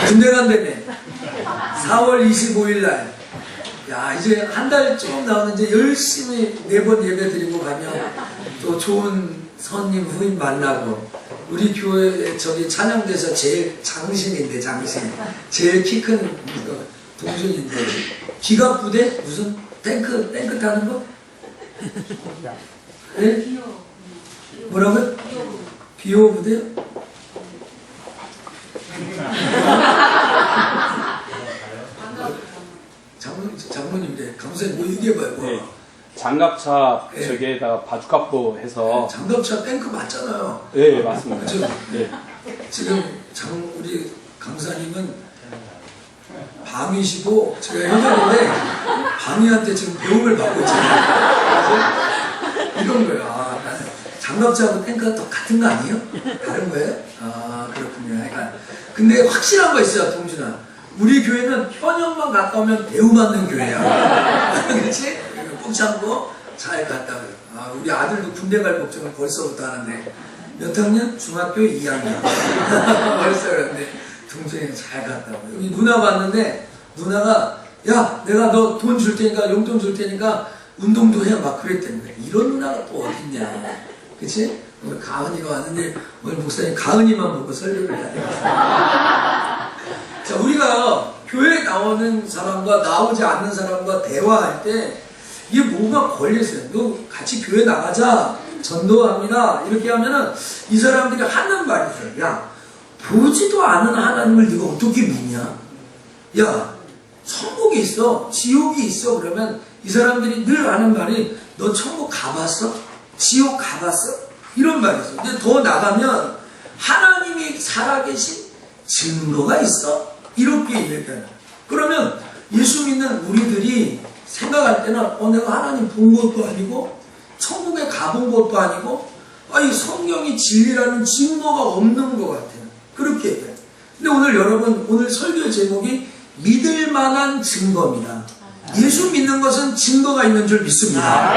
군대 간다며. 4월 25일 날. 야, 이제 한 달 조금 나오는데 열심히 매번 예배 드리고 가면 또 좋은 선임, 후임 만나고, 우리 교회 저기 찬양대에서 제일 장신인데, 장신. 제일 키 큰 동생인데, 기갑 부대? 무슨 탱크 타는 거? 네? 뭐라고요? 비호 부대요? 장모님, 강사님 뭐 얘기해봐요. 뭐. 네. 장갑차 네. 저기에다가 바주카포 해서. 장갑차 탱크 맞잖아요. 네, 맞습니다. 그렇죠? 네. 지금 우리 강사님은 방이시고 제가 현장인데 방이한테 지금 배움을 받고 있잖아요. 이런 거예요. 아, 장갑차하고 탱크가 똑같은 거 아니에요? 다른 거예요? 아, 그렇군요. 그러니까 근데 확실한 거 있어요, 동준아. 우리 교회는 현역만 갔다 오면 배움받는 교회야. 그렇지? 꼭 참고 잘 갔다 오요. 아, 우리 아들도 군대 갈 걱정을 벌써부터 하는데, 몇 학년? 중학교 2학년. 벌써 그런데 동생이 잘 갔다 오요. 여기 누나 봤는데, 누나가, 야, 내가 너 돈 줄 테니까, 용돈 줄 테니까, 운동도 해. 막 그랬다는 거야. 이런 누나가 또 어딨냐. 그치? 오늘 가은이가 왔는데, 오늘 목사님 가은이만 보고 설교를 해야 되겠다. 자, 우리가 교회에 나오는 사람과 나오지 않는 사람과 대화할 때 이게 뭐가 걸렸어요. 너 같이 교회 나가자. 전도합니다. 이렇게 하면은 이 사람들이 하는 말이 있어요. 야, 보지도 않은 하나님을 네가 어떻게 믿냐? 야, 천국이 있어. 지옥이 있어. 그러면 이 사람들이 늘 하는 말이 너 천국 가봤어? 지옥 가봤어? 이런 말이 있어요. 근데 더 나가면 하나님이 살아계신 증거가 있어. 이렇게 얘기해요. 그러면 예수 믿는 우리들이 생각할 때는 내가 하나님 본 것도 아니고 천국에 가본 것도 아니고 이 성경이 진리라는 증거가 없는 것 같아요. 그렇게 얘기해요. 근데 오늘 여러분, 오늘 설교의 제목이 믿을 만한 증거입니다. 예수 믿는 것은 증거가 있는 줄 믿습니다.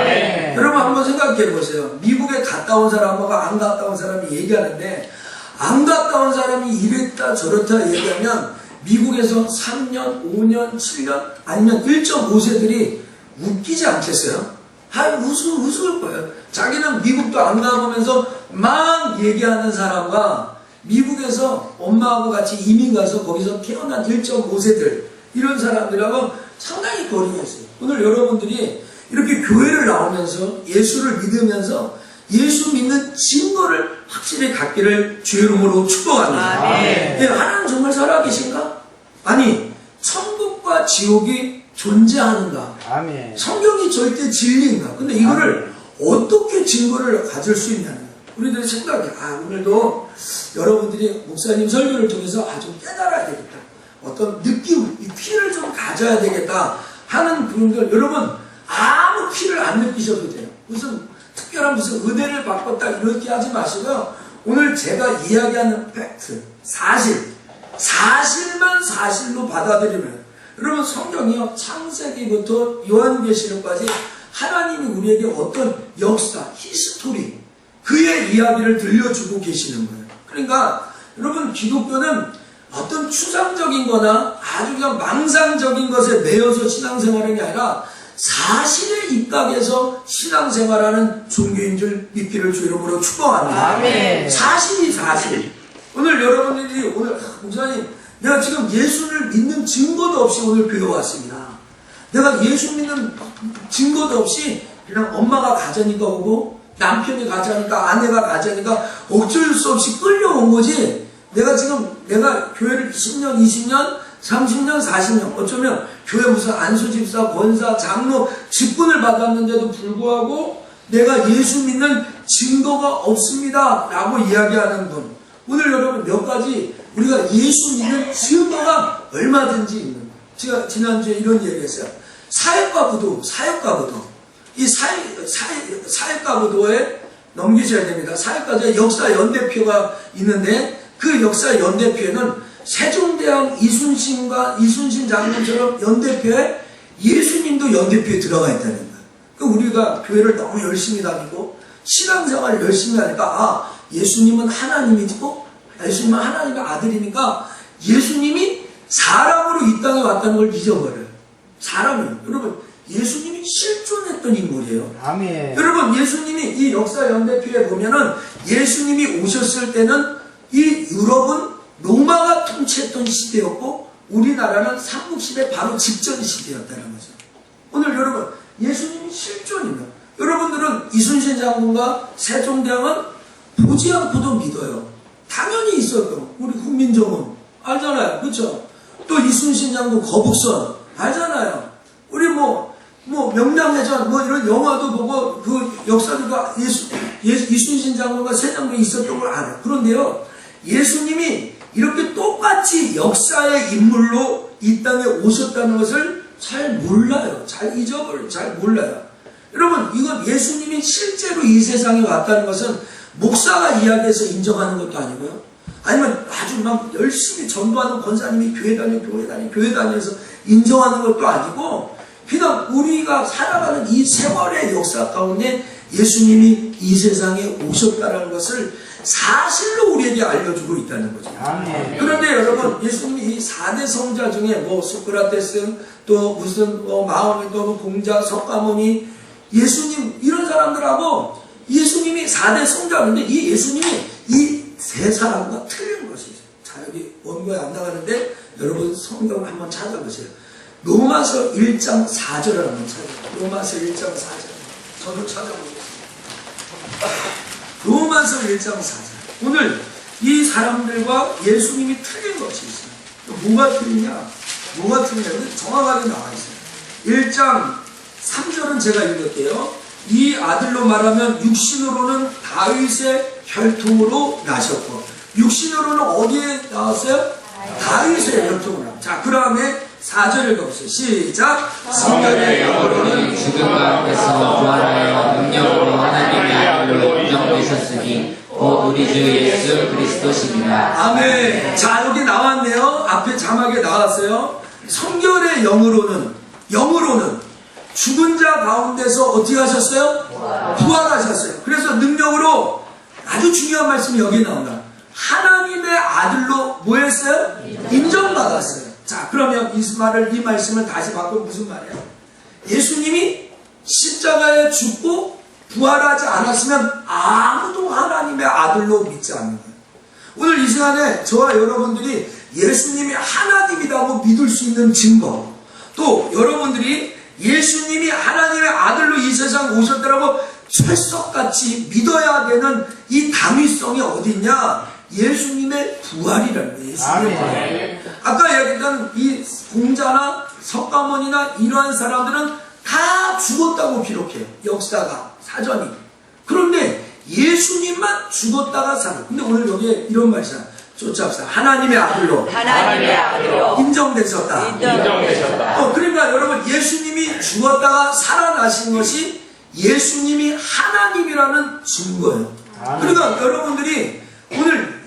여러분 한번 생각해 보세요. 미국에 갔다 온 사람과 안 갔다 온 사람이 얘기하는데, 안 갔다 온 사람이 이랬다 저랬다 얘기하면 미국에서 3년, 5년, 7년 아니면 1.5세들이 웃기지 않겠어요? 웃을 거예요. 자기는 미국도 안 가보면서 막 얘기하는 사람과 미국에서 엄마하고 같이 이민 가서 거기서 태어난 1.5세들, 이런 사람들하고 상당히 거리가 있어요. 오늘 여러분들이 이렇게 교회를 나오면서 예수를 믿으면서 예수 믿는 증거를 확실히 갖기를 주의 이름으로 축복합니다. 네, 하나님 정말 살아계신가? 아니, 천국과 지옥이 존재하는가? 아멘. 성경이 절대 진리인가? 근데 이거를 어떻게 증거를 가질 수 있냐는 거예요. 우리들이 생각해. 오늘도 여러분들이 목사님 설교를 통해서 좀 깨달아야 되겠다. 어떤 느낌, 이 피를 좀 가져야 되겠다 하는 분들, 여러분 아무 피를 안 느끼셔도 돼요. 특별한 무슨 은혜를 받았다 이렇게 하지 마시고요. 오늘 제가 이야기하는 팩트, 사실만 사실로 받아들이면, 여러분 성경이요, 창세기부터 요한계시록까지 하나님이 우리에게 어떤 역사, 히스토리, 그의 이야기를 들려주고 계시는 거예요. 그러니까 여러분, 기독교는 어떤 추상적인 거나 아주 그냥 망상적인 것에 매여서 신앙생활하는 게 아니라 사실에 입각해서 신앙생활하는 종교인 줄 믿기를 주 이름으로 축복합니다. 아멘. 사실이 사실. 오늘 여러분들이 목사님, 내가 지금 예수를 믿는 증거도 없이 오늘 교회 왔습니다. 내가 예수 믿는 증거도 없이 그냥 엄마가 가자니까 오고 남편이 가자니까 아내가 가자니까 어쩔 수 없이 끌려온 거지. 내가 교회를 10년, 20년, 30년, 40년, 어쩌면 교회 무슨 안수집사, 권사, 장로, 직분을 받았는데도 불구하고 내가 예수 믿는 증거가 없습니다 라고 이야기하는 분, 오늘 여러분 몇 가지 우리가 예수 믿는 증거가 얼마든지 있는 거예요. 제가 지난주에 이런 얘기 했어요. 사역가부도. 이 사역가부도에 넘기셔야 됩니다. 사역가의 역사 연대표가 있는데, 그 역사 연대표에는 세종대왕 이순신 장군처럼 연대표에 예수님도 연대표에 들어가 있다는 거예요. 그러니까 우리가 교회를 너무 열심히 다니고 신앙생활을 열심히 하니까 예수님은 하나님이고 예수님은 하나님의 아들이니까 예수님이 사람으로 이 땅에 왔다는 걸 잊어버려요. 사람을. 여러분, 예수님이 실존했던 인물이에요. 아멘. 여러분, 예수님이 이 역사 연대표에 보면은 예수님이 오셨을 때는 이 유럽은 로마가 통치했던 시대였고 우리나라는 삼국시대 바로 직전 시대였다는 거죠. 오늘 여러분, 예수님이 실존이면 여러분들은 이순신 장군과 세종대왕은 보지 않고도 믿어요. 당연히 있어요. 우리 국민정음 알잖아요. 그렇죠? 또 이순신 장군 거북선 알잖아요. 우리 명량해전 이런 영화도 보고 그 역사들과 이순신 장군과 세장군이 있었던 걸 알아요. 그런데요, 예수님이 이렇게 똑같이 역사의 인물로 이 땅에 오셨다는 것을 잘 몰라요. 잘 몰라요. 여러분, 이건 예수님이 실제로 이 세상에 왔다는 것은 목사가 이야기해서 인정하는 것도 아니고요. 아니면 아주 막 열심히 전도하는 권사님이 교회 다니면서 인정하는 것도 아니고, 그냥 우리가 살아가는 이 세월의 역사 가운데 예수님이 이 세상에 오셨다는 것을 사실로 우리에게 알려주고 있다는 거죠. 아멘. 그런데 여러분, 예수님이 이 4대 성자 중에 소크라테스, 또 무슨 마음의 또 공자, 석가모니, 예수님 이런 사람들하고 예수님이 4대 성자인데 이 예수님이 이 세 사람과 틀린 것이 있어요. 자, 여기 원고에 안 나가는데 여러분 성경을 한번 찾아보세요. 로마서 1장 4절을 한번 찾아보세요. 로마서 1장 4절. 저도 찾아보겠습니다. 로마서 1장 4절. 오늘 이 사람들과 예수님이 틀린 것이 있어요. 뭐가 틀리냐? 정확하게 나와 있어요. 1장 3절은 제가 읽을게요. 이 아들로 말하면 육신으로는 다윗의 혈통으로 나셨고, 육신으로는 어디에 나왔어요? 다윗의 혈통으로. 자, 그 다음에 4절 읽어보세요. 시작. 성결의 영으로는 죽은 가운데서 부활하여 능력으로 하나님의 아들로 인정되셨으니 곧 우리 주 예수 그리스도십니다. 아멘. 자, 여기 나왔네요. 앞에 자막에 나왔어요. 성결의 영으로는 죽은 자 가운데서 어떻게 하셨어요? 부활하셨어요. 그래서 능력으로 아주 중요한 말씀이 여기에 나온다. 하나님의 아들로 뭐 했어요? 인정받았어요. 자, 그러면 이 말씀을 다시 바꾸면 무슨 말이에요? 예수님이 십자가에 죽고 부활하지 않았으면 아무도 하나님의 아들로 믿지 않는 거예요. 오늘 이 시간에 저와 여러분들이 예수님이 하나님이라고 믿을 수 있는 증거, 또 여러분들이 예수님이 하나님의 아들로 이 세상에 오셨다라고 철석같이 믿어야 되는 이 당위성이 어디 있냐? 예수님의 부활이라는 거예요. 예수님의 부활. 아까 얘기했던 이 공자나 석가모니나 이러한 사람들은 다 죽었다고 기록해요. 역사가, 사전이. 그런데 예수님만 죽었다가 살아요. 근데 오늘 여기에 이런 말이 있어요. 쫓아갑시다. 하나님의 아들로 인정되셨다. 그러니까 여러분, 예수님이 죽었다가 살아나신 것이 예수님이 하나님이라는 증거예요. 그러니까 여러분들이 오늘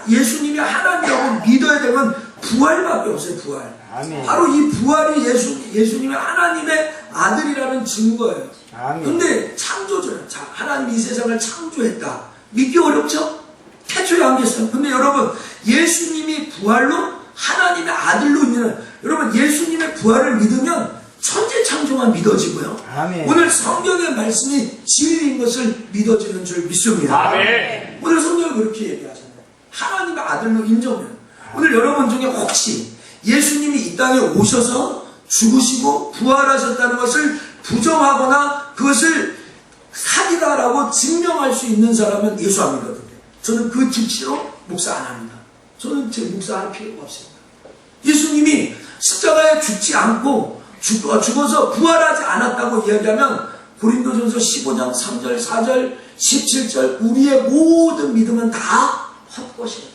예수님이 하나님이라고 믿어야 되면 부활밖에 없어요. 부활. 아멘. 바로 이 부활이 예수님이 하나님의 아들이라는 증거예요. 아멘. 근데 창조주는, 자, 하나님이 이 세상을 창조했다. 믿기 어렵죠? 태초에 안 계셨어요. 근데 여러분, 예수님이 부활로 하나님의 아들로 있는, 여러분, 예수님의 부활을 믿으면 천지창조가 믿어지고요. 아멘. 오늘 성경의 말씀이 진리인 것을 믿어지는 줄 믿습니다. 아멘. 오늘 성경은 그렇게 얘기하잖아요. 하나님의 아들로 인정해요. 오늘 여러분 중에 혹시 예수님이 이 땅에 오셔서 죽으시고 부활하셨다는 것을 부정하거나 그것을 사기다라고 증명할 수 있는 사람은 예수 안 믿거든요. 저는 그 즉시로 목사 안 합니다. 저는 제 목사할 필요가 없습니다. 예수님이 십자가에 죽지 않고 죽어서 부활하지 않았다고 이야기하면 고린도전서 15장 3절 4절 17절 우리의 모든 믿음은 다 헛것이에요.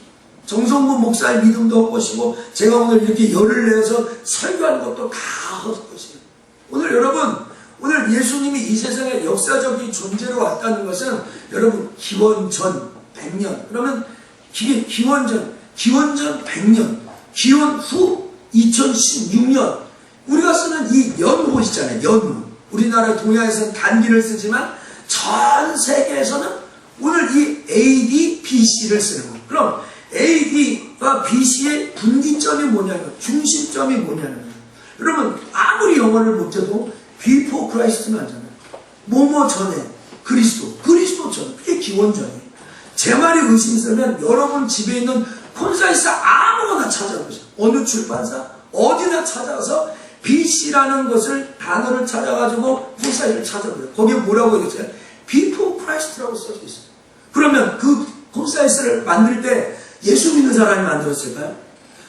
정성문 목사의 믿음도 헛것이고 제가 오늘 이렇게 열을 내서 설교하는 것도 다 헛것이에요. 오늘 여러분, 오늘 예수님이 이 세상에 역사적인 존재로 왔다는 것은 여러분 기원전 100년, 그러면 기원전 100년, 기원 후 2016년, 우리가 쓰는 이 연호 있잖아요. 연호. 우리나라 동양에서는 단기를 쓰지만 전 세계에서는 오늘 이 AD, BC를 쓰는 거예요. 그럼 AD A와 BC의 분기점이 뭐냐면, 중심점이 뭐냐면, 여러분 아무리 영어를 못해도 before Christ는 하잖아요. 뭐뭐 전에 그리스도 전에, 그게 기원전이에요. 제 말이 의심스러면 여러분 집에 있는 콘사이스 아무거나 찾아보세요. 어느 출판사 어디나 찾아가서 BC라는 것을 단어를 찾아가지고 콘사이스를 찾아보세요. 거기에 뭐라고 얘기했어요? Before Christ라고 써져 있어요. 그러면 그 콘사이스를 만들 때 예수 믿는 사람이 만들었을까요?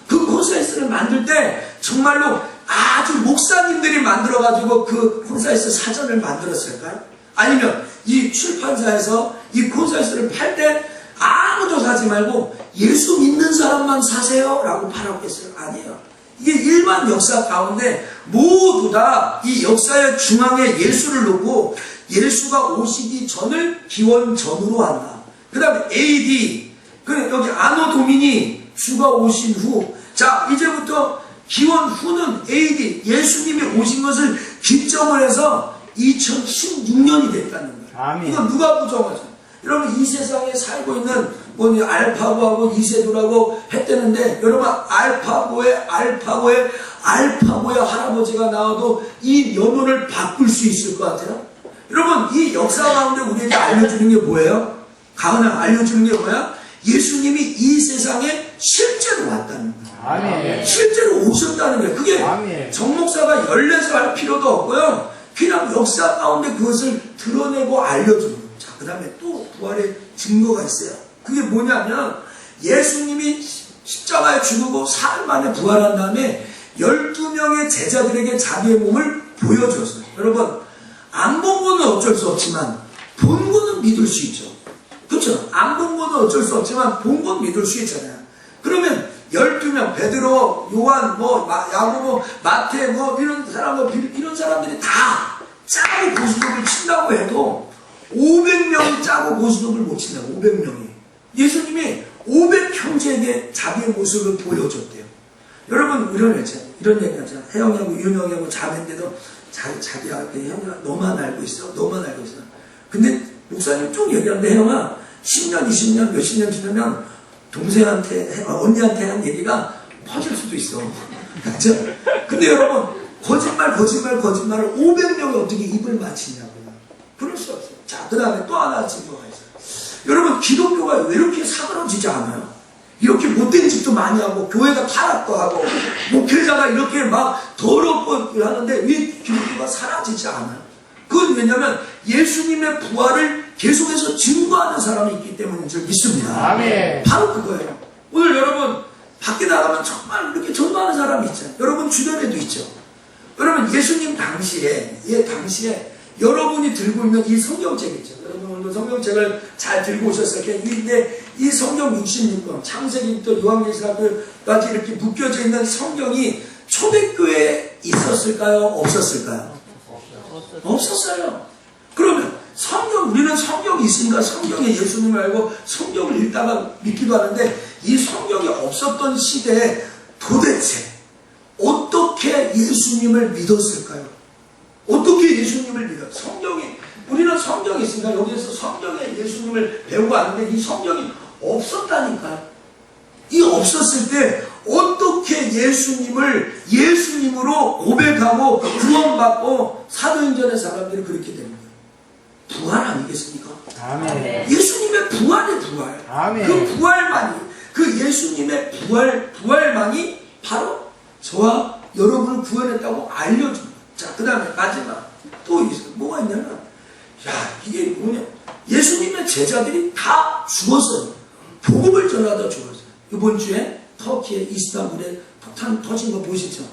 그 콘사이스를 만들 때 정말로 아주 목사님들이 만들어가지고 그 콘사이스 사전을 만들었을까요? 아니면 이 출판사에서 이 콘사이스를 팔 때 아무도 사지 말고 예수 믿는 사람만 사세요 라고 팔라고 했어요? 아니에요. 이게 일반 역사 가운데 모두 다 이 역사의 중앙에 예수를 놓고 예수가 오시기 전을 기원전으로 한다. 그 다음에 AD, 여기 아노 도미니, 주가 오신 후. 자, 이제부터 기원 후는 AD, 예수님이 오신 것을 기점을 해서 2016년이 됐다는 거예요. 아멘. 이거 누가 부정하죠? 여러분 이 세상에 살고 있는 알파고하고 이세돌하고 했대는데 여러분 알파고의 할아버지가 나와도 이 연호를 바꿀 수 있을 것 같아요? 여러분 이 역사 가운데 우리에게 알려주는 게 뭐예요? 가은아 알려주는 게 뭐야? 예수님이 이 세상에 실제로 왔다는 거예요. 아멘. 실제로 오셨다는 거예요. 그게 아멘. 정목사가 열내서 할 필요도 없고요. 그냥 역사 가운데 그것을 드러내고 알려주는 거예요. 자, 그 다음에 또 부활의 증거가 있어요. 그게 뭐냐면 예수님이 십자가에 죽고 사흘 만에 부활한 다음에 12명의 제자들에게 자기의 몸을 보여줬어요. 여러분 안 본 거는 어쩔 수 없지만 본 거는 믿을 수 있죠. 그렇죠? 안 본 거는 어쩔 수 없지만 본 건 믿을 수 있잖아요. 그러면 12명, 베드로, 요한, 야고보, 마태, 이런 사람들이 다 짜고 고스톱을 친다고 해도 500명이 짜고 고스톱을 못 친다고, 500명이. 예수님이 500형제에게 자기의 모습을 보여줬대요. 여러분, 이런 얘기 하잖아. 혜영이하고 윤영이하고 자매인데도 자기야, 혜영아, 너만 알고 있어. 너만 알고 있어. 근데 목사님 쭉 얘기하는데, 혜영아, 10년, 20년, 몇십 년 지나면 동생한테, 언니한테 한 얘기가 퍼질 수도 있어. 그렇죠? 근데 여러분, 거짓말을 500명이 어떻게 입을 맞히냐고요. 그럴 수 없어요. 자, 그 다음에 또 하나 증거가 있어요. 여러분, 기독교가 왜 이렇게 사그러지지 않아요? 이렇게 못된 짓도 많이 하고, 교회가 타락도 하고, 목회자가 이렇게 막 더럽고 하는데, 왜 기독교가 사라지지 않아요? 그건 왜냐면 예수님의 부활을 계속해서 증거하는 사람이 있기 때문인 줄 믿습니다. 아멘. 바로 그거예요. 오늘 여러분 밖에 나가면 정말 이렇게 전도하는 사람이 있잖아요. 여러분 주변에도 있죠. 여러분 예수님 당시에 여러분이 들고 있는 이 성경책 있죠. 여러분 오늘 성경책을 잘 들고 오셨을 때 이 성경 66권 창세기부터 요한계시록까지 이렇게 묶여져 있는 성경이 초대교회에 있었을까요? 없었을까요? 없었어요. 그러면 우리는 성경이 있으니까 성경에 예수님을 알고 성경을 읽다가 믿기도 하는데 이 성경이 없었던 시대에 도대체 어떻게 예수님을 믿었을까요? 어떻게 예수님을 믿어요? 우리는 성경이 있으니까 여기에서 성경에 예수님을 배우고 하는데 이 성경이 없었다니까요. 이 없었을 때 어떻게 예수님으로 고백하고 구원받고 사도행전의 사람들이 그렇게 되는 거예요. 부활 아니겠습니까? 아멘. 예수님의 부활의 부활. 아멘. 그 부활만이, 그 예수님의 부활만이 바로 저와 여러분을 구원했다고 알려줍니다. 자, 그 다음에 마지막 또 있어요. 뭐가 있냐면, 이게 뭐냐? 예수님의 제자들이 다 죽었어요. 복음을 전하다 죽었어요. 이번 주에 터키의 이스탄불에 폭탄 터진 거 보시죠?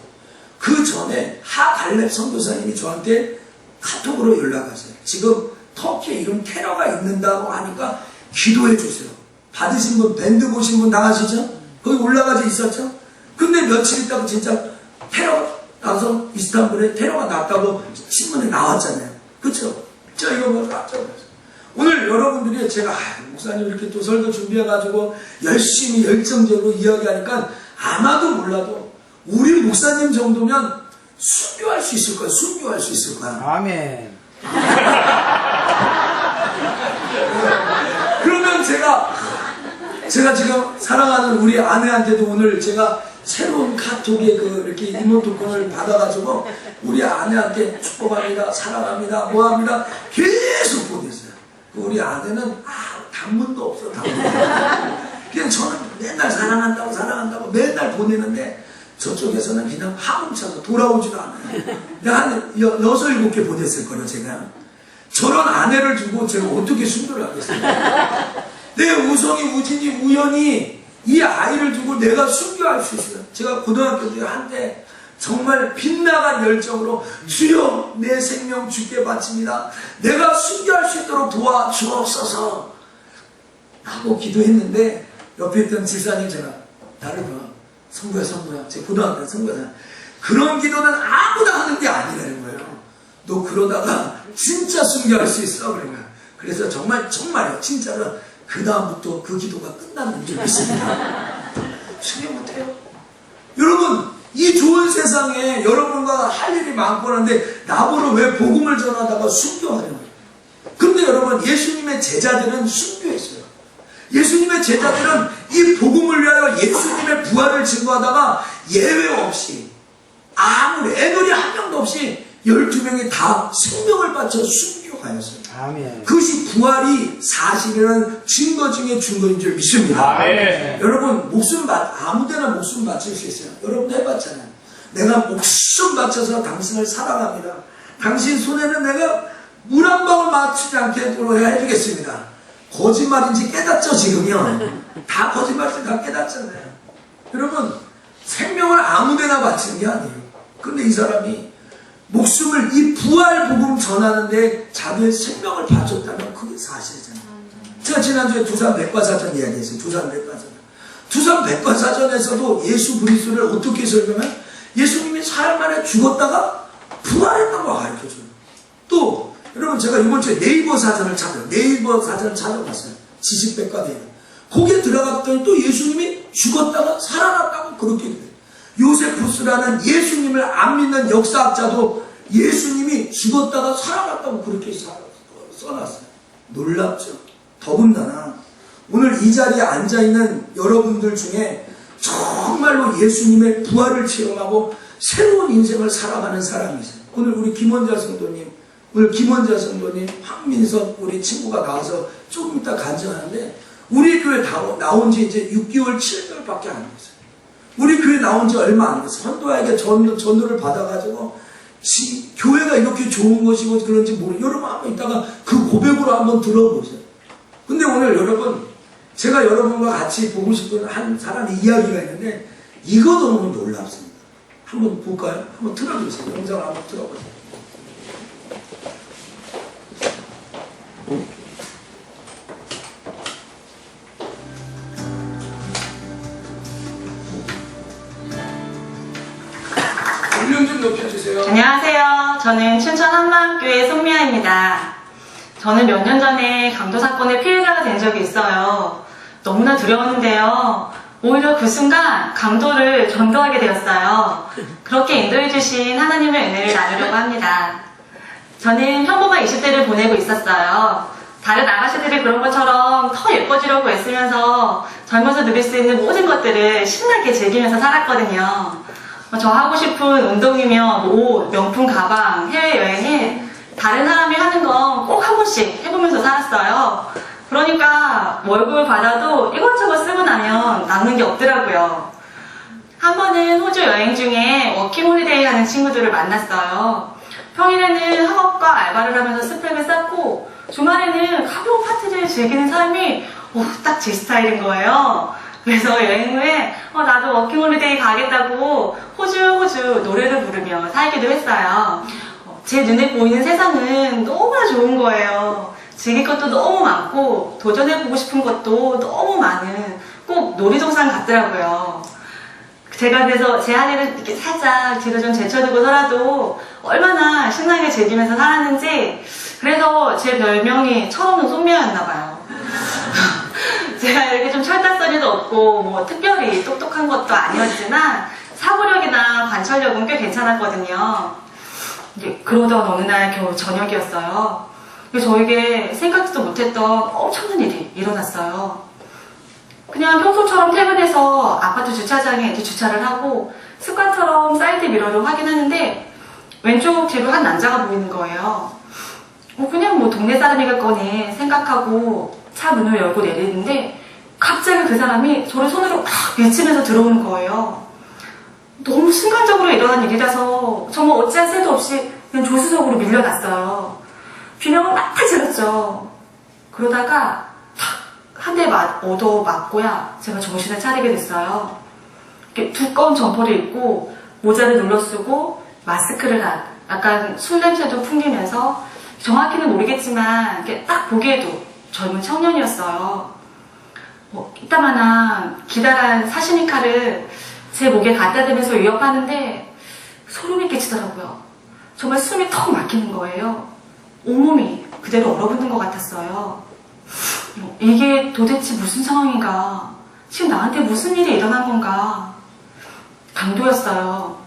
그 전에 하갈렙 선교사님이 저한테 카톡으로 연락하세요. 지금 터키에 이런 테러가 있는다고 하니까 기도해 주세요. 받으신 분, 밴드 보신 분 다 아시죠? 거기 올라가서 있었죠? 근데 며칠 있다가 진짜 테러 나서 이스탄불에 테러가 났다고 신문에 나왔잖아요. 그쵸? 이거 뭐 깜짝 놀랐어요. 오늘 여러분들이 제가 목사님 이렇게 또 설교 준비해가지고 열심히 열정적으로 이야기하니까 아마도 몰라도 우리 목사님 정도면 순교할 수 있을 거야. 순교할 수 있을 거야. 아멘. 그러면 제가 제가 지금 사랑하는 우리 아내한테도 오늘 제가 새로운 카톡에 이렇게 이모티콘을 받아가지고 우리 아내한테 축복합니다, 사랑합니다, 뭐합니다 계속 보냈어요. 우리 아내는 단문도 없어, 단문도. 그냥 저는 맨날 사랑한다고 맨날 보내는데 저쪽에서는 그냥 하품쳐서 돌아오지도 않아요. 한 6, 7개 보냈을 거예요, 제가. 저런 아내를 두고 제가 어떻게 순교를 하겠어요? 내 우성이, 우진이, 우연이 이 아이를 두고 내가 순교할 수 있어요. 제가 고등학교 때 한때 정말 빗나간 열정으로 주여 내 생명 주께 바칩니다. 내가 순교할 수 있도록 도와주옵소서 하고 기도했는데 옆에 있던 집사님 제가 나를 봐. 성부야. 제 고등학교 때 성부야. 그런 기도는 아무나 하는 게 아니라는 거예요. 너 그러다가 진짜 순교할 수 있어. 그런 거야. 그래서 정말요. 진짜로 그 다음부터 그 기도가 끝나는 줄 믿습니다. 순교 못해요. 여러분, 이 좋은 세상에 여러분과 할 일이 많고 하는데 나보러 왜 복음을 전하다가 순교하냐고요. 그런데 여러분, 예수님의 제자들은 순교했어요. 예수님의 제자들은 이 복음을 위하여 예수님의 부활을 증거하다가 예외 없이 아무리 애들이 한 명도 없이 12명이 다 생명을 바쳐 순교하였어요. 아멘. 그것이 부활이 사실이라는 증거 중에 증거인 줄 믿습니다. 아멘. 여러분, 아무데나 목숨 바칠 수 있어요. 여러분도 해봤잖아요. 내가 목숨 바쳐서 당신을 사랑합니다. 당신 손에는 내가 물 한 방울 맞추지 않도록 해주겠습니다. 거짓말인지 깨닫죠, 지금요? 다 거짓말인지 다 깨닫잖아요. 여러분, 생명을 아무데나 바치는 게 아니에요. 그런데 이 사람이 목숨을 이 부활 복음 전하는데 자기의 생명을 바쳤다면 그게 사실이잖아요. 제가 지난주에 두산 백과사전 이야기했어요. 두산 백과사전에서도 예수 그리스도를 어떻게 설명해? 예수님이 사흘 만에 죽었다가 부활했다고 가르쳐줘요. 또 여러분, 제가 이번 주에 네이버 사전을 찾아봤어요. 지식백과대회. 거기에 들어갔더니 또 예수님이 죽었다가 살아났다고 그렇게 돼요. 요세푸스라는 예수님을 안 믿는 역사학자도 예수님이 죽었다가 살아났다고 그렇게 써놨어요. 놀랍죠? 더군다나 오늘 이 자리에 앉아있는 여러분들 중에 정말로 예수님의 부활을 체험하고 새로운 인생을 살아가는 사람이 있어요. 오늘 우리 김원자 성도님, 황민석 우리 친구가 나와서 조금 이따 간증하는데 우리 교회 나온 지 이제 6개월, 7개월밖에 안 됐어요. 우리 교회 나온 지 얼마 안 됐어요. 선도에게 전도를 받아가지고 교회가 이렇게 좋은 것이고 그런지 모르겠어요. 여러분 한번 이따가 그 고백으로 한번 들어보세요. 근데 오늘 여러분, 제가 여러분과 같이 보고 싶은 한 사람의 이야기가 있는데 이것도 너무 놀랍습니다. 한번 볼까요? 한번 틀어주세요. 영상을 한번 틀어보세요. 볼륨 좀 높여주세요. 안녕하세요. 저는 춘천 한마음교회 송미아입니다. 저는 몇 년 전에 강도 사건의 피해자가 된 적이 있어요. 너무나 두려웠는데요. 오히려 그 순간 강도를 전도하게 되었어요. 그렇게 인도해주신 하나님의 은혜를 나누려고 합니다. 저는 평범한 20대를 보내고 있었어요. 다른 아가씨들이 그런 것처럼 더 예뻐지려고 애쓰면서 젊어서 누릴 수 있는 모든 것들을 신나게 즐기면서 살았거든요. 저 하고 싶은 운동이며 옷, 명품 가방, 해외여행에 다른 사람이 하는 건 꼭 한 번씩 해보면서 살았어요. 그러니까 월급을 받아도 이것저것 쓰고 나면 남는 게 없더라고요. 한 번은 호주 여행 중에 워킹홀리데이 하는 친구들을 만났어요. 평일에는 학업과 알바를 하면서 스펙을 쌓고 주말에는 가벼운 파티를 즐기는 삶이 딱 제 스타일인 거예요. 그래서 여행 후에 나도 워킹홀리데이 가겠다고 호주 노래를 부르며 살기도 했어요. 제 눈에 보이는 세상은 너무나 좋은 거예요. 즐길 것도 너무 많고 도전해보고 싶은 것도 너무 많은 꼭 놀이동산 같더라고요. 제가 그래서 제 아내를 이렇게 살짝 뒤로 좀 제쳐두고서라도 얼마나 신나게 즐기면서 살았는지, 그래서 제 별명이 철없는 손미아였나봐요. 제가 이렇게 좀 철딱서니도 없고 뭐 특별히 똑똑한 것도 아니었지만 사고력이나 관찰력은 꽤 괜찮았거든요. 그러던 어느 날 겨우 저녁이었어요. 저에게 생각지도 못했던 엄청난 일이 일어났어요. 그냥 평소처럼 퇴근해서 아파트 주차장에 이렇게 주차를 하고 습관처럼 사이드 미러를 확인하는데 왼쪽 뒤로 한 남자가 보이는 거예요. 그냥 뭐 동네 사람이겠거니 생각하고 차 문을 열고 내리는데 갑자기 그 사람이 저를 손으로 막 밀치면서 들어오는 거예요. 너무 순간적으로 일어난 일이라서 정말 어찌할 새도 없이 그냥 조수석으로 밀려났어요. 비명을 막 질렀죠. 그러다가 탁 한 대 얻어 맞고야 제가 정신을 차리게 됐어요. 이렇게 두꺼운 점퍼를 입고 모자를 눌러쓰고 마스크를 한 약간 술 냄새도 풍기면서 정확히는 모르겠지만 이렇게 딱 보기에도 젊은 청년이었어요. 이따만한 기다란 사시미 칼을 제 목에 갖다 대면서 위협하는데 소름이 끼치더라고요. 정말 숨이 턱 막히는 거예요. 온몸이 그대로 얼어붙는 것 같았어요. 이게 도대체 무슨 상황인가? 지금 나한테 무슨 일이 일어난 건가? 강도였어요.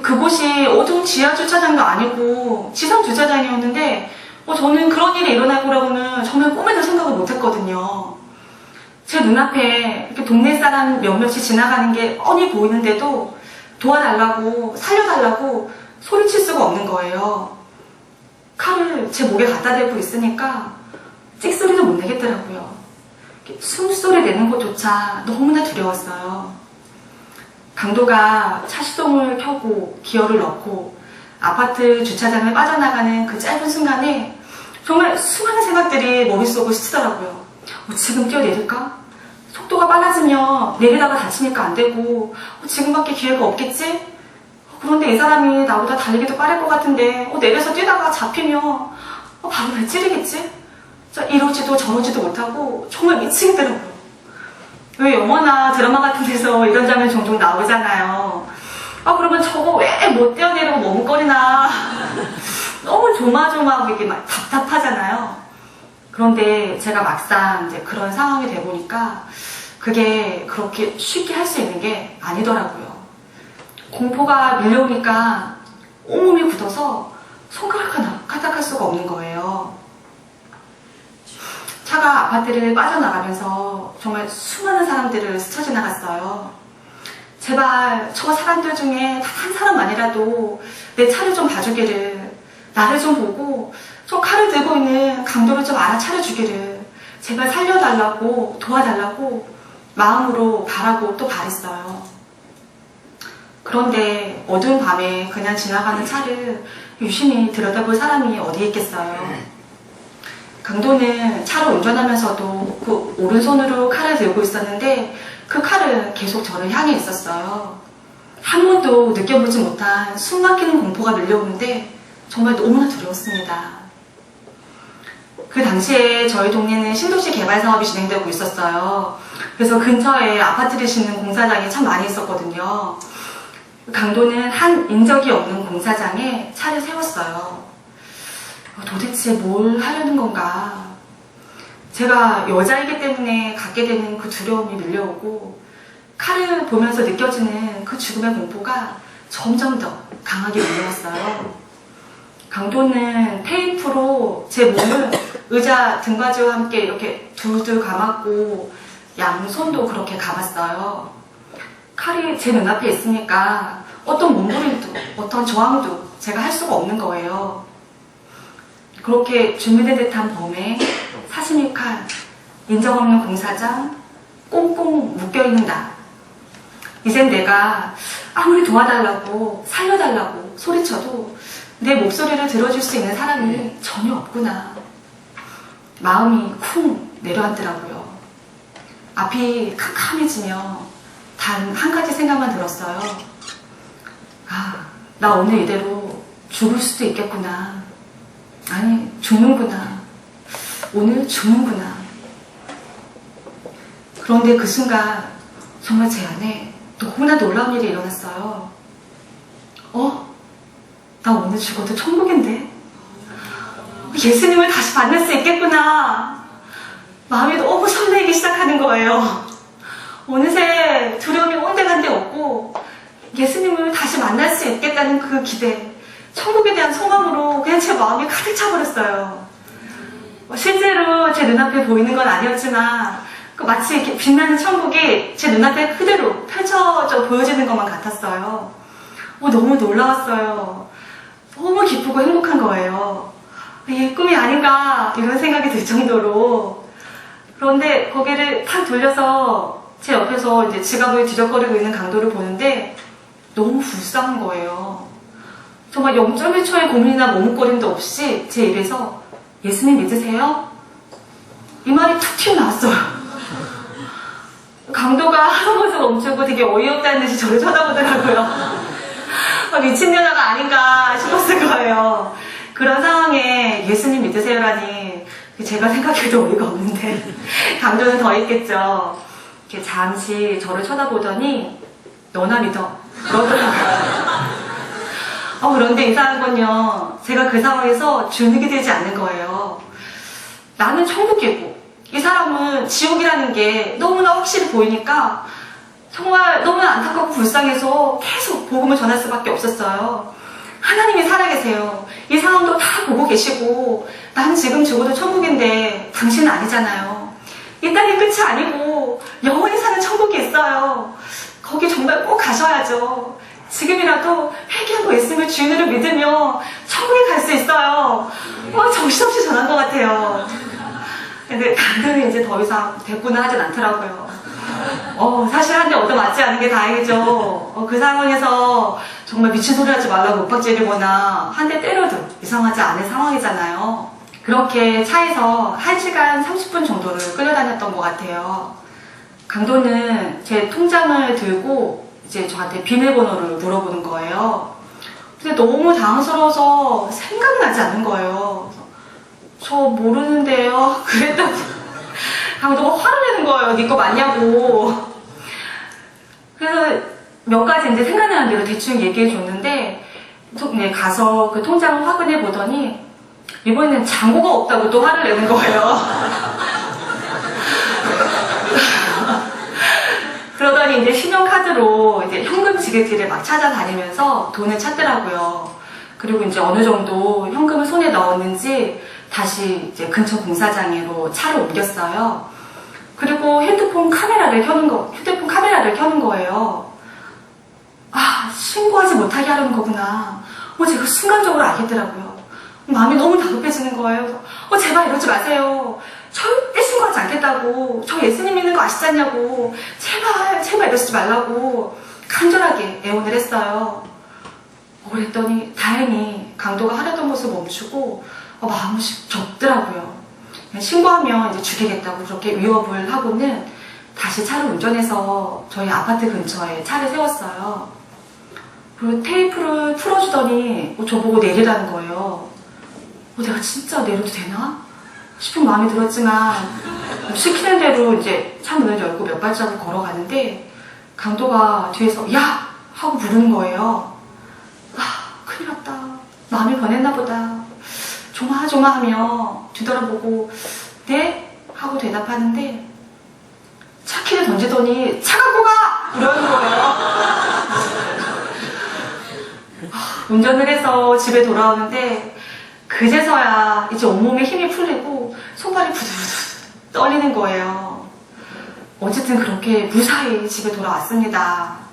그곳이 어두운 지하 주차장도 아니고 지상 주차장이었는데 저는 그런 일이 일어날 거라고는 정말 꿈에도 생각을 못했거든요. 제 눈앞에 이렇게 동네 사람 몇몇이 지나가는 게 뻔히 보이는데도 도와달라고 살려달라고 소리칠 수가 없는 거예요. 칼을 제 목에 갖다 대고 있으니까 찍소리도 못 내겠더라고요. 숨소리 내는 것조차 너무나 두려웠어요. 강도가 차 시동을 켜고 기어를 넣고 아파트 주차장을 빠져나가는 그 짧은 순간에 정말 수많은 생각들이 머릿속을 스치더라고요. 지금 뛰어내릴까? 속도가 빨라지면 내리다가 다치니까 안 되고 지금밖에 기회가 없겠지? 그런데 이 사람이 나보다 달리기도 빠를 것 같은데 내려서 뛰다가 잡히면 바로 배 찌르겠지? 이러지도 저러지도 못하고 정말 미치겠더라고요. 왜 영화나 드라마 같은 데서 이런 장면 종종 나오잖아요. 그러면 저거 왜 못 뛰어내리고 머뭇거리나 너무 조마조마하고 이게 막 답답하잖아요. 그런데 제가 막상 이제 그런 상황이 돼 보니까 그게 그렇게 쉽게 할 수 있는 게 아니더라고요. 공포가 밀려오니까 온몸이 굳어서 손가락 하나 까딱할 수가 없는 거예요. 차가 아파트를 빠져나가면서 정말 수많은 사람들을 스쳐 지나갔어요. 제발 저 사람들 중에 단 한 사람만이라도 내 차를 좀 봐주기를, 나를 좀 보고 저 칼을 들고 있는 강도를 좀 알아차려주기를 제발 살려달라고 도와달라고 마음으로 바라고 또 바랬어요. 그런데 어두운 밤에 그냥 지나가는 차를 유심히 들여다볼 사람이 어디 있겠어요. 강도는 차를 운전하면서도 그 오른손으로 칼을 들고 있었는데 그 칼은 계속 저를 향해 있었어요. 한 번도 느껴보지 못한 숨막히는 공포가 밀려오는데 정말 너무나 두려웠습니다. 그 당시에 저희 동네는 신도시 개발 사업이 진행되고 있었어요. 그래서 근처에 아파트를 짓는 공사장이 참 많이 있었거든요. 강도는 한 인적이 없는 공사장에 차를 세웠어요. 도대체 뭘 하려는 건가? 제가 여자이기 때문에 갖게 되는 그 두려움이 밀려오고 칼을 보면서 느껴지는 그 죽음의 공포가 점점 더 강하게 밀려왔어요. 강도는 테이프로 제 몸을 의자 등받이와 함께 이렇게 둘둘 감았고 양손도 그렇게 감았어요. 칼이 제 눈앞에 있으니까 어떤 몸부림도 어떤 저항도 제가 할 수가 없는 거예요. 그렇게 준비된 듯한 범에 사시미 칼, 인정 없는 공사장, 꽁꽁 묶여있는 나. 이젠 내가 아무리 도와달라고 살려달라고 소리쳐도 내 목소리를 들어줄 수 있는 사람이 전혀 없구나. 마음이 쿵 내려앉더라고요. 앞이 캄캄해지며 단 한 가지 생각만 들었어요. 나 오늘 이대로 죽을 수도 있겠구나. 아니, 죽는구나. 오늘 죽는구나. 그런데 그 순간 정말 제 안에 너무나 놀라운 일이 일어났어요. 나 오늘 죽어도 천국인데? 예수님을 다시 만날 수 있겠구나. 마음이 너무 설레기 시작하는 거예요. 어느새 두려움이 온데간데 없고 예수님을 다시 만날 수 있겠다는 그 기대, 천국에 대한 소망으로 그냥 제 마음이 가득 차버렸어요. 실제로 제 눈앞에 보이는 건 아니었지만 마치 이렇게 빛나는 천국이 제 눈앞에 그대로 펼쳐져 보여지는 것만 같았어요. 너무 놀라웠어요. 너무 기쁘고 행복한 거예요. 이게 꿈이 아닌가 이런 생각이 들 정도로. 그런데 고개를 탁 돌려서 제 옆에서 이제 지갑을 뒤적거리고 있는 강도를 보는데 너무 불쌍한 거예요. 정말 0.1초의 고민이나 머뭇거림도 없이 제 입에서 예수님 믿으세요? 이 말이 툭 튀어나왔어요. 강도가 하던 것을 멈추고 되게 어이없다는 듯이 저를 쳐다보더라고요. 미친년아가 아닌가 싶었을 거예요. 그런 상황에 예수님 믿으세요라니 제가 생각해도 어이가 없는데 강도는 더 있겠죠. 이렇게 잠시 저를 쳐다보더니 너나 믿어 그러더라고요. 그런데 이상한 건요, 제가 그 상황에서 주눅이 들지 않는 거예요. 나는 천국이고 이 사람은 지옥이라는 게 너무나 확실히 보이니까 정말 너무나 안타깝고 불쌍해서 계속 복음을 전할 수밖에 없었어요. 하나님이 살아계세요. 이 상황도 다 보고 계시고 난 지금 죽어도 천국인데 당신은 아니잖아요. 이 땅이 끝이 아니고 영원히 사는 천국이 있어요. 거기 정말 꼭 가셔야죠. 지금이라도 회개하고 예수님을 주인으로 믿으며 천국에 갈 수 있어요. 정신없이 전한 것 같아요. 근데 강도는 이제 더 이상 대꾸는 하진 않더라고요. 사실 한 대 얻어맞지 않은 게 다행이죠. 그 상황에서 정말 미친 소리 하지 말라고 윽박지르거나 한 대 때려도 이상하지 않은 상황이잖아요. 그렇게 차에서 1시간 30분 정도를 끌려다녔던 것 같아요. 강도는 제 통장을 들고 이제 저한테 비밀번호를 물어보는 거예요. 근데 너무 당황스러워서 생각이 나지 않는 거예요. 저 모르는데요. 그랬더니 강도가 화를 내는 거예요. 네 거 맞냐고. 그래서 몇 가지 이제 생각나는 대로 대충 얘기해 줬는데 가서 그 통장을 확인해 보더니 이번에는 잔고가 없다고 또 화를 내는 거예요. 그러더니 이제 신용카드로 이제 현금 지급지를 막 찾아다니면서 돈을 찾더라고요. 그리고 이제 어느 정도 현금을 손에 넣었는지 다시 이제 근처 공사장으로 차를 옮겼어요. 그리고 휴대폰 카메라를 켜는 거예요. 신고하지 못하게 하려는 거구나. 제가 순간적으로 알겠더라고요. 마음이 너무 다급해지는 거예요. 제발 이러지 마세요. 절대 신고하지 않겠다고. 저 예수님 믿는 거 아시지 않냐고. 제발 이러지 말라고 간절하게 애원을 했어요. 그랬더니 다행히 강도가 하려던 것을 멈추고 마음이 접더라고요. 신고하면 이제 죽이겠다고 그렇게 위협을 하고는 다시 차를 운전해서 저희 아파트 근처에 차를 세웠어요. 그리고 테이프를 풀어주더니 저보고 내리라는 거예요. 내가 진짜 내려도 되나? 싶은 마음이 들었지만 시키는 대로 이제 차 문을 열고 몇 발자국 걸어가는데 강도가 뒤에서 야! 하고 부르는 거예요. 큰일 났다. 마음이 변했나 보다. 조마조마하며 뒤돌아보고 네? 하고 대답하는데 차 키를 던지더니 차 갖고 가! 이러는 거예요. 운전을 해서 집에 돌아오는데 그제서야 이제 온몸에 힘이 풀리고 손발이 부들부들 떨리는 거예요. 어쨌든 그렇게 무사히 집에 돌아왔습니다.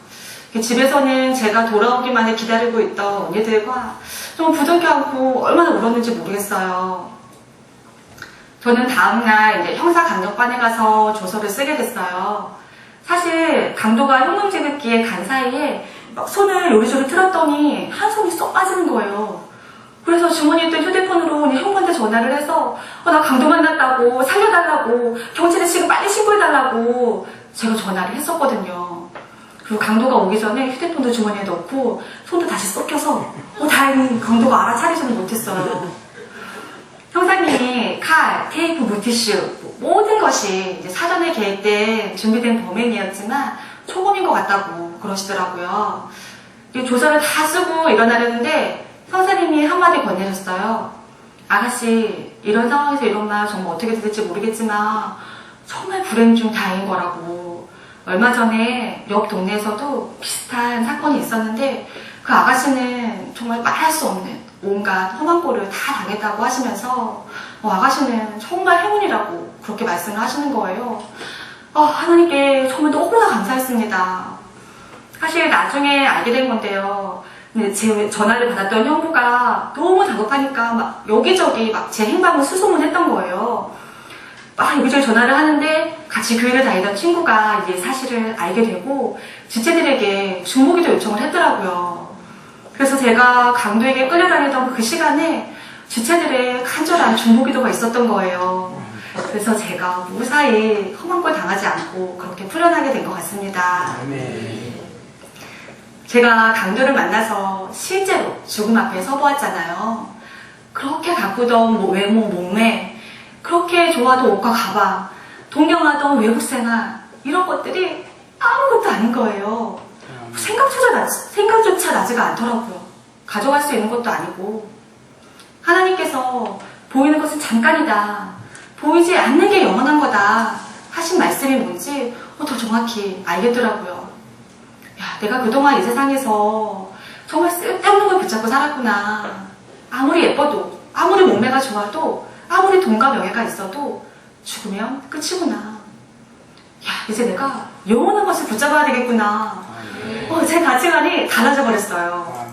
집에서는 제가 돌아오기만을 기다리고 있던 언니들과 좀 부둥켜 안고 얼마나 울었는지 모르겠어요. 저는 다음날 이제 형사강력반에 가서 조서를 쓰게 됐어요. 사실 강도가 현금 지급기에 간 사이에 막 손을 요리조리 틀었더니 한 손이 쏙 빠지는 거예요. 그래서 주머니에 있던 휴대폰으로 형부한테 전화를 해서 나 강도 만났다고 살려달라고 경찰에 지금 빨리 신고해달라고 제가 전화를 했었거든요. 그리고 강도가 오기 전에 휴대폰도 주머니에 넣고 손도 다시 쏙 껴서 다행히 강도가 알아차리지는 못했어요. 형사님이 칼, 테이프, 물티슈 모든 것이 이제 사전에 계획된 준비된 범행이었지만 초범인 것 같다고 그러시더라고요. 조서를 다 쓰고 일어나려는데 형사님이 한마디 건네셨어요. 아가씨, 이런 상황에서 이런 말 정말 어떻게 들을지 모르겠지만 정말 불행 중 다행인 거라고. 얼마 전에 옆 동네에서도 비슷한 사건이 있었는데 그 아가씨는 정말 말할 수 없는 온갖 험한 꼴을 다 당했다고 하시면서 아가씨는 정말 행운이라고 그렇게 말씀을 하시는 거예요. 하나님께 정말 너무나 감사했습니다. 사실 나중에 알게 된 건데요. 근데 제 전화를 받았던 형부가 너무 다급하니까 막 여기저기 막 제 행방을 수소문했던 거예요. 막 여기저기 전화를 하는데 같이 교회를 다니던 친구가 이제 사실을 알게 되고 지체들에게 중보기도 요청을 했더라고요. 그래서 제가 강도에게 끌려다니던 그 시간에 지체들의 간절한 중보기도가 있었던 거예요. 그래서 제가 무사히 험한 걸 당하지 않고 그렇게 풀려나게 된 것 같습니다. 제가 강도를 만나서 실제로 죽음 앞에 서보았잖아요. 그렇게 가꾸던 외모, 몸매, 그렇게 좋아하던 옷과 가방, 동경하던 외국생활, 이런 것들이 아무것도 아닌 거예요. 생각조차 나지가 않더라고요. 가져갈 수 있는 것도 아니고. 하나님께서 보이는 것은 잠깐이다. 보이지 않는 게 영원한 거다. 하신 말씀이 뭔지 더 정확히 알겠더라고요. 야, 내가 그동안 이 세상에서 정말 쓸데없는 걸 붙잡고 살았구나. 아무리 예뻐도, 아무리 몸매가 좋아도, 아무리 돈과 명예가 있어도 죽으면 끝이구나. 야, 이제 내가 영원한 것을 붙잡아야 되겠구나. 제 가치관이 달라져 버렸어요.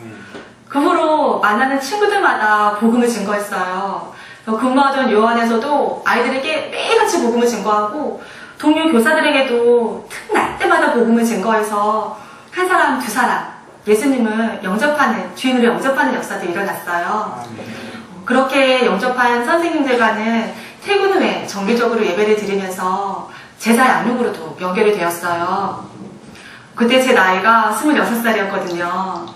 그 후로 만나는 친구들마다 복음을 증거했어요. 근무하던 요한에서도 아이들에게 매일같이 복음을 증거하고 동료 교사들에게도 틈날 때마다 복음을 증거해서 한 사람, 두 사람 예수님을 주인으로 영접하는 역사도 일어났어요. 그렇게 영접한 선생님들과는 퇴근 후에 정기적으로 예배를 드리면서 제자 양육으로도 연결이 되었어요. 그때 제 나이가 26살이었거든요.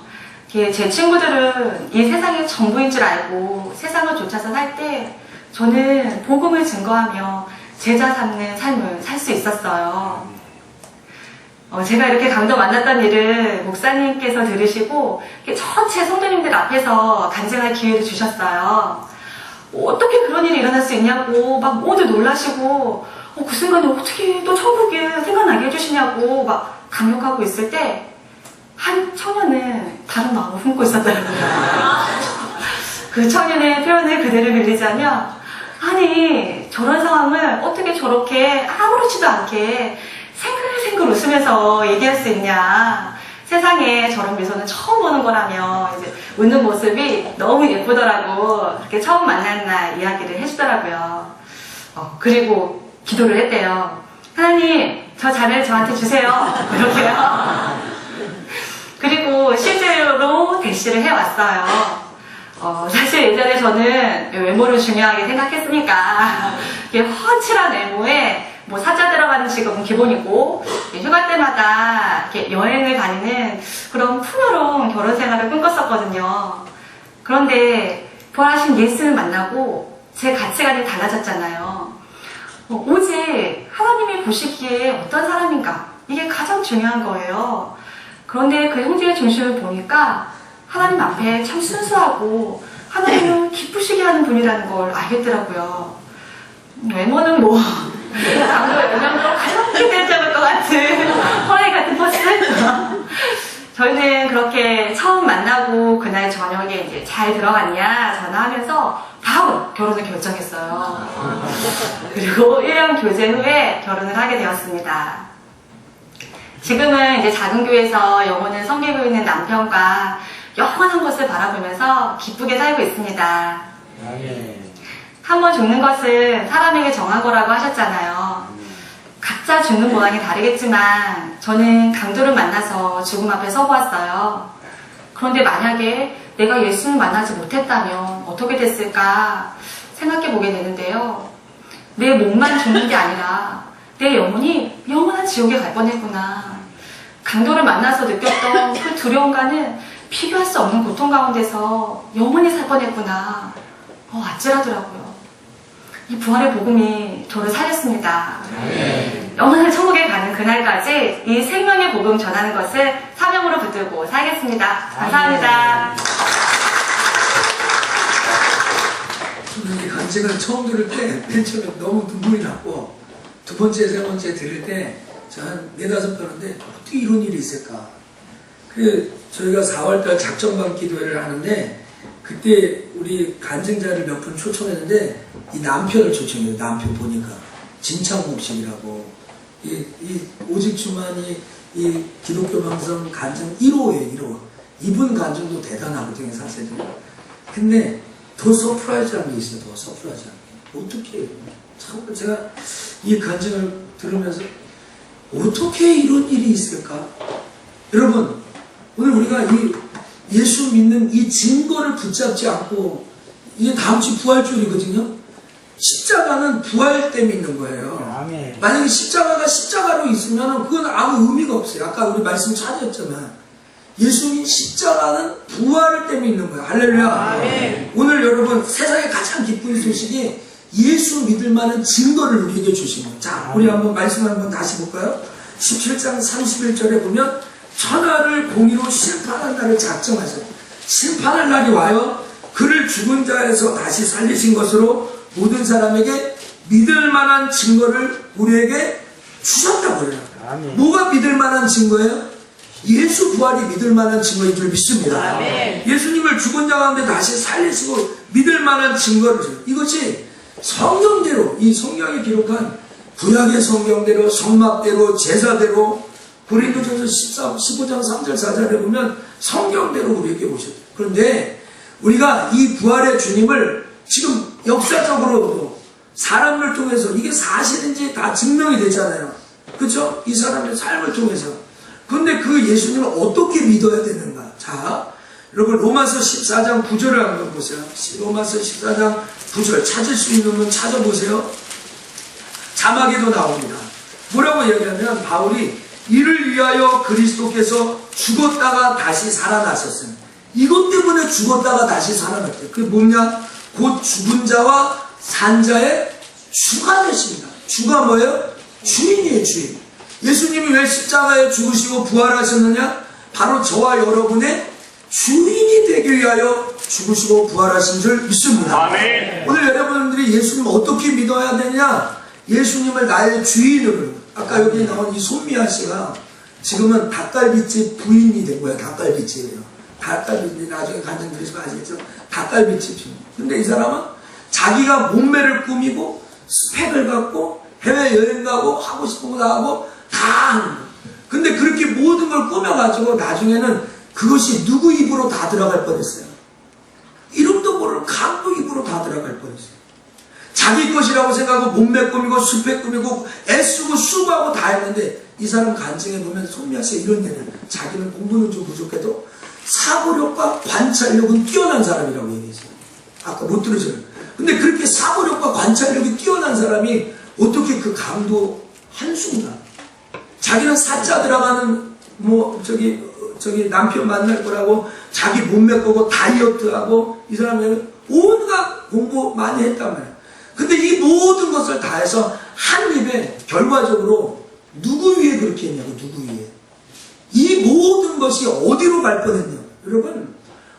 제 친구들은 이 세상의 전부인 줄 알고 세상을 쫓아서 살 때 저는 복음을 증거하며 제자 삼는 삶을 살 수 있었어요. 제가 이렇게 강도 만났던 일을 목사님께서 들으시고 전체 성도님들 앞에서 간증할 기회를 주셨어요. 어떻게 그런 일이 일어날 수 있냐고 막 모두 놀라시고 그 순간에 어떻게 또 천국이 생각나게 해주시냐고 막 감격하고 있을 때 한 처녀는 다른 마음을 품고 있었더라고요. 그 처녀의 표현을 그대로 빌리자면 아니 저런 상황을 어떻게 저렇게 아무렇지도 않게 생글생글 웃으면서 얘기할 수 있냐. 세상에 저런 미소는 처음 보는 거라며 이제 웃는 모습이 너무 예쁘더라고. 그렇게 처음 만난 날 이야기를 해주더라고요. 그리고 기도를 했대요. 하나님 저 자매를 저한테 주세요. 이렇게요. 그리고 실제로 대시를 해왔어요. 사실 예전에 저는 외모를 중요하게 생각했으니까 훤칠한 외모에 사자 들어가는 직업은 기본이고 휴가 때마다 이렇게 여행을 다니는 그런 풍요로운 결혼 생활을 꿈꿨었거든요. 그런데 부활하신 예수를 만나고 제 가치관이 달라졌잖아요. 오직 하나님이 보시기에 어떤 사람인가 이게 가장 중요한 거예요. 그런데 그 형제의 중심을 보니까 하나님 앞에 참 순수하고 하나님을 기쁘시게 하는 분이라는 걸 알겠더라고요. 외모는 강도 영향으로 가볍게 대접할 것 같은 허리 같은 퍼스널. 저희는 그렇게 처음 만나고 그날 저녁에 이제 잘 들어갔냐 전화하면서 바로 결혼을 결정했어요. 그리고 1년 교제 후에 결혼을 하게 되었습니다. 지금은 이제 작은 교회에서 영혼을 섬기고 있는 남편과 영원한 것을 바라보면서 기쁘게 살고 있습니다. 한 번 죽는 것은 사람에게 정한 거라고 하셨잖아요. 각자 죽는 모양이 다르겠지만 저는 강도를 만나서 죽음 앞에 서보았어요. 그런데 만약에 내가 예수를 만나지 못했다면 어떻게 됐을까 생각해 보게 되는데요. 내 몸만 죽는 게 아니라 내 영혼이 영원한 지옥에 갈 뻔했구나. 강도를 만나서 느꼈던 그 두려움과는 비교할 수 없는 고통 가운데서 영원히 살 뻔했구나. 아찔하더라고요. 이 부활의 복음이 저를 살렸습니다. 영원한 천국에 가는 그날까지 이 생명의 복음 전하는 것을 사명으로 붙들고 살겠습니다. 감사합니다. 저는 이 간증을 처음 들을 때 맨 처음에 너무 눈물이 났고 두 번째, 세 번째 들을 때 한 4-5번 하는데 어떻게 이런 일이 있을까. 저희가 4월달 작정반 기도회를 하는데 그때 우리 간증자를 몇 분 초청했는데 이 남편을 초청해요. 남편 보니까 진창옥 씨라고 이 오직 주만이 이 기독교 방송 간증 1호예요, 1호. 이분 간증도 대단하거든요, 사실은. 근데 더 서프라이즈한 게 있어요, 더 서프라이즈한 게. 어떻게, 참, 제가 이 간증을 들으면서 어떻게 이런 일이 있을까? 여러분, 오늘 우리가 이 예수 믿는 이 증거를 붙잡지 않고, 이제 다음 주 부활주일이거든요? 십자가는 부활 때 믿는 거예요. 아멘. 만약에 십자가가 십자가로 있으면 그건 아무 의미가 없어요. 아까 우리 말씀 찾았잖아요. 예수님 십자가는 부활을 때 믿는 거예요. 할렐루야. 아멘. 오늘 여러분 세상에 가장 기쁜 소식이 예수 믿을 만한 증거를 우리에게 주신 거예요. 자, 우리 한번 말씀을 한번 다시 볼까요? 17장 31절에 보면 천하를 공의로 심판한 날을 작정하셨어요. 심판할 날이 와요. 그를 죽은 자에서 다시 살리신 것으로 모든 사람에게 믿을 만한 증거를 우리에게 주셨다고 그래요. 아멘. 뭐가 믿을 만한 증거예요? 예수 부활이 믿을 만한 증거인 줄 믿습니다. 아멘. 예수님을 죽은 자 가운데 다시 살리시고 믿을 만한 증거를 줘요. 이것이 성경대로, 이 성경이 기록한 구약의 성경대로, 성막대로, 제사대로, 고린도전서 15장 3절 4절에 보면 성경대로 우리에게 오셨어요. 그런데 우리가 이 부활의 주님을 지금 역사적으로도 사람을 통해서 이게 사실인지 다 증명이 되잖아요. 그렇죠? 이 사람의 삶을 통해서. 그런데 그 예수님을 어떻게 믿어야 되는가? 자, 여러분 로마서 14장 9절을 한번 보세요. 로마서 14장 9절 찾을 수 있는 분 찾아보세요. 자막에도 나옵니다. 뭐라고 얘기하면 바울이 이를 위하여 그리스도께서 죽었다가 다시 살아나셨습니다. 이것 때문에 죽었다가 다시 살아났대요. 그게 뭐냐? 곧 죽은 자와 산 자의 주가 되십니다. 주가 뭐예요? 주인이에요, 주인. 예수님이 왜 십자가에 죽으시고 부활하셨느냐? 바로 저와 여러분의 주인이 되기 위하여 죽으시고 부활하신 줄 믿습니다. 아멘. 오늘 여러분들이 예수님을 어떻게 믿어야 되냐? 예수님을 나의 주인으로. 아까 여기 나온 이 손미아 씨가 지금은 닭갈비집 부인이 된 거예요. 닭갈비집이에요. 닭갈비집 나중에 간증 들으시면 아시겠죠? 닭갈비집이에요. 근데 이 사람은 자기가 몸매를 꾸미고 스펙을 갖고 해외여행 가고 하고 싶은 거 다 하고 다 하는 거예요. 근데 그렇게 모든 걸 꾸며가지고 나중에는 그것이 누구 입으로 다 들어갈 뻔했어요. 이름도 모르는 간부 입으로 다 들어갈 뻔했어요. 자기 것이라고 생각하고 몸매 꾸미고 스펙 꾸미고 애쓰고 수고하고 다 했는데 이 사람 간증해 보면 손미아 씨가 이런 얘기를 자기는 공부는 좀 부족해도 사고력과 관찰력은 뛰어난 사람이라고 얘기했어요. 아까 못 들으셔요. 근데 그렇게 사고력과 관찰력이 뛰어난 사람이 어떻게 그 강도 한순간 자기는 사자 들어가는 저기 남편 만날 거라고 자기 몸매 거고 다이어트하고 이 사람은 온갖 공부 많이 했단 말이에요. 근데 이 모든 것을 다 해서 한 입에 결과적으로 누구 위에 그렇게 했냐고, 누구 위에. 이 모든 것이 어디로 갈 뻔했냐. 여러분,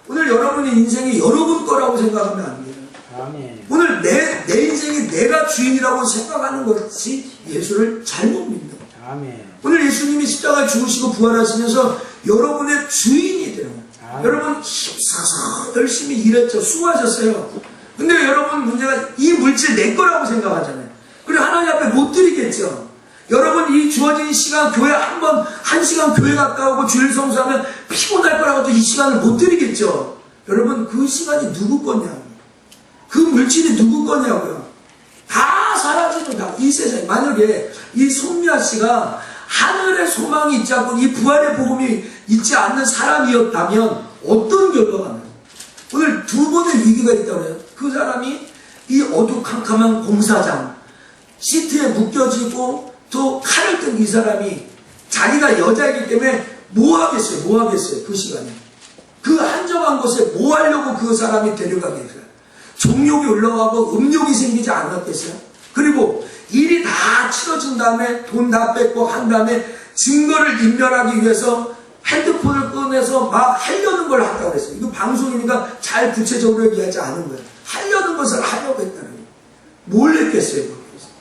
오늘 여러분의 인생이 여러분 거라고 생각하면 안 돼요. 아멘. 오늘 내 인생이 내가 주인이라고 생각하는 것이 예수를 잘못 믿는 거예요. 아멘. 오늘 예수님이 십자가에 죽으시고 부활하시면서 여러분의 주인이 되는 거예요. 아멘. 여러분 힘써서 열심히 일했죠. 수고하셨어요. 근데 여러분 문제가 이 물질 내 거라고 생각하잖아요. 그리고 하나님 앞에 못 드리겠죠. 여러분 이 주어진 시간 교회 한 시간 교회 갔다 오고 주일 성수하면 피곤할 거라고 이 시간을 못 드리겠죠. 여러분 그 시간이 누구 거냐고. 그 물질이 누구 거냐고요. 다 사라지는 이 세상에. 만약에 이 손미아 씨가 하늘의 소망이 있지 않고 이 부활의 복음이 있지 않는 사람이었다면 어떤 결과가 나요? 오늘 두 번의 위기가 있다고 해요. 그 사람이 이 어두컴컴한 공사장 시트에 묶여지고 또 칼을 든 이 사람이 자기가 여자이기 때문에 뭐 하겠어요 그 시간에. 그 한정한 곳에 뭐 하려고 그 사람이 데려가겠어요. 정욕이 올라가고 음욕이 생기지 않았겠어요. 그리고 일이 다 치러진 다음에 돈 다 뺏고 한 다음에 증거를 인멸하기 위해서 핸드폰을 꺼내서 막 하려는 걸 한다고 그랬어요. 이거 방송이니까 잘 구체적으로 얘기하지 않은 거예요. 하려는 것을 하려고 했다는 거예요. 뭘 했겠어요?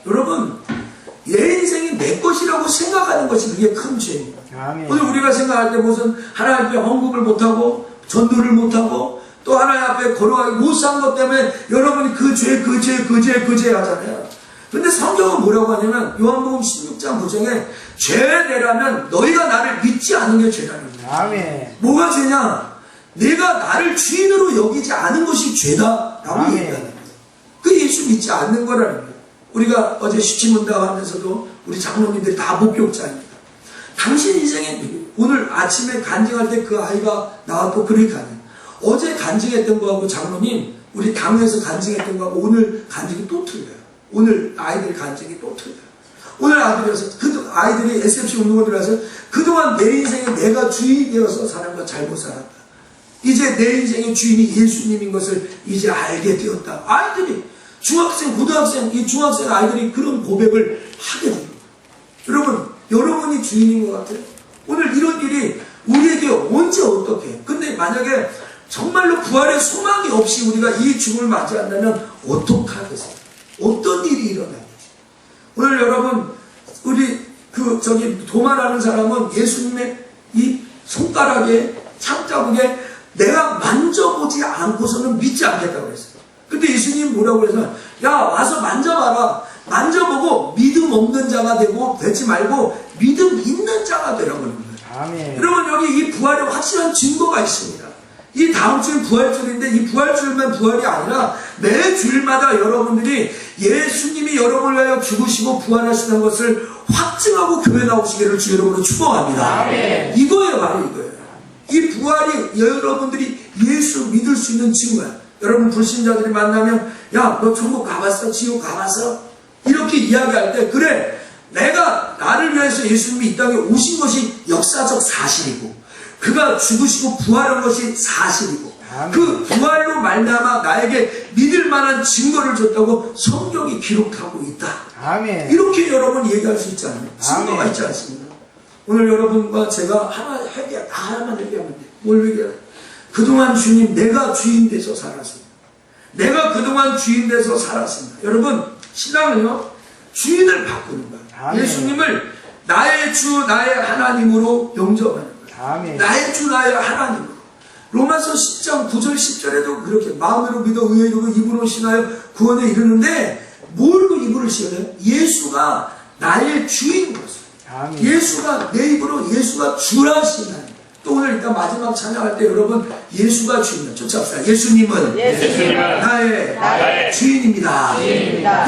여러분, 내 인생이 내 것이라고 생각하는 것이 그게 큰 죄입니다. 아멘. 오늘 우리가 생각할 때 무슨 하나님 앞에 헌금을 못하고 전도를 못하고 또 하나님 앞에 걸어가기 못 산 것 때문에 여러분이 그 죄 하잖아요. 근데 성경은 뭐라고 하냐면 요한복음 16장 9장에 죄되라면 너희가 나를 믿지 않는 게 죄라는 거예요. 아멘. 뭐가 죄냐? 내가 나를 주인으로 여기지 않은 것이 죄다라고 아멘. 얘기하는 거예요. 그 예수 믿지 않는 거라는 거예요. 우리가 어제 십지문답 하면서도 우리 장로님들이 다 목격자입니다. 당신 인생에 오늘 아침에 간증할 때 그 아이가 나왔고 그렇게 간증. 어제 간증했던 거하고 장로님 우리 당에서 간증했던 거하고 오늘 간증이 또 틀려요. 오늘 아이들 간증이 또 틀려요. 오늘 아이들이 SFC 운동을 들어와서 그동안 내 인생에 내가 주인이 되어서 사는 거 잘못 살았다. 이제 내 인생의 주인이 예수님인 것을 이제 알게 되었다. 아이들이 중학생, 고등학생, 이 중학생 아이들이 그런 고백을 하게 됩니다. 여러분, 여러분이 주인인 것 같아요. 오늘 이런 일이 우리에게 언제 어떻게? 근데 만약에 정말로 부활의 소망이 없이 우리가 이 죽음을 맞이한다면 어떡하겠어요? 어떤 일이 일어나겠어요? 오늘 여러분, 우리 도마라는 사람은 예수님의 이 손가락에 창자국에 내가 만져보지 않고서는 믿지 않겠다고 했어요. 근데 예수님이 뭐라고 그래서 야 와서 만져봐라. 만져보고 믿음 없는 자가 되지 말고 믿음 있는 자가 되라고 그러는 거예요. 아멘. 여러분 여기 이 부활의 확실한 증거가 있습니다. 이 다음 주는 부활주일인데 이 부활주일만 부활이 아니라 매 주일마다 여러분들이 예수님이 여러분을 위하여 죽으시고 부활하시는 것을 확증하고 교회 나오시기를 주 여러분으로 축복합니다. 아멘. 이거예요, 바로 이거예요. 이 부활이 여러분들이 예수 믿을 수 있는 증거야. 여러분 불신자들이 만나면 야, 너 천국 가봤어? 지옥 가봤어? 이렇게 이야기할 때 그래, 내가 나를 위해서 예수님이 이 땅에 오신 것이 역사적 사실이고 그가 죽으시고 부활한 것이 사실이고 아멘. 그 부활로 말미암아 나에게 믿을 만한 증거를 줬다고 성경이 기록하고 있다. 아멘. 이렇게 여러분 얘기할 수 있잖아요. 증거가 아멘. 있지 않습니까? 오늘 여러분과 제가 하나만 얘기하면 돼. 뭘 얘기해요? 그동안 주님, 내가 주인 돼서 살았습니다. 내가 그동안 주인 돼서 살았습니다. 여러분, 신앙은요, 주인을 바꾸는 거예요. 아멘. 예수님을 나의 주, 나의 하나님으로 영접하는 거예요. 아멘. 나의 주, 나의 하나님으로. 로마서 10장 9절 10절에도 그렇게 마음으로 믿어 의에 이르고 입으로 신하여 구원에 이르는데 뭘로 입으로 신어요? 예수가 나의 주인 것을. 아멘. 예수가 내 입으로 예수가 주라시나. 또 오늘 일단 마지막 찬양할 때 여러분 예수가 주인이다. 쫓아갑시다. 예수님은 나의 주인입니다.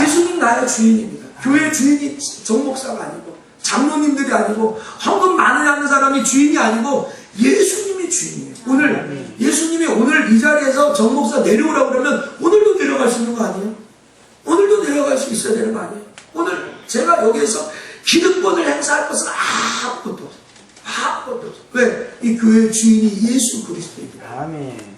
예수님 나의 주인입니다. 교회 주인이 정목사가 아니고 장로님들이 아니고 헌금 많이 하는 사람이 주인이 아니고 예수님이 주인이에요. 오늘 예수님이 오늘 이 자리에서 정목사 내려오라고 그러면 오늘도 내려갈 수 있는 거 아니에요? 오늘도 내려갈 수 있어야 되는 거 아니에요? 오늘 제가 여기에서 기득권을 행사할 것은 아무것도 없어요. 아무것도 없어요. 왜? 이 교회의 주인이 예수 그리스도입니다. 아멘.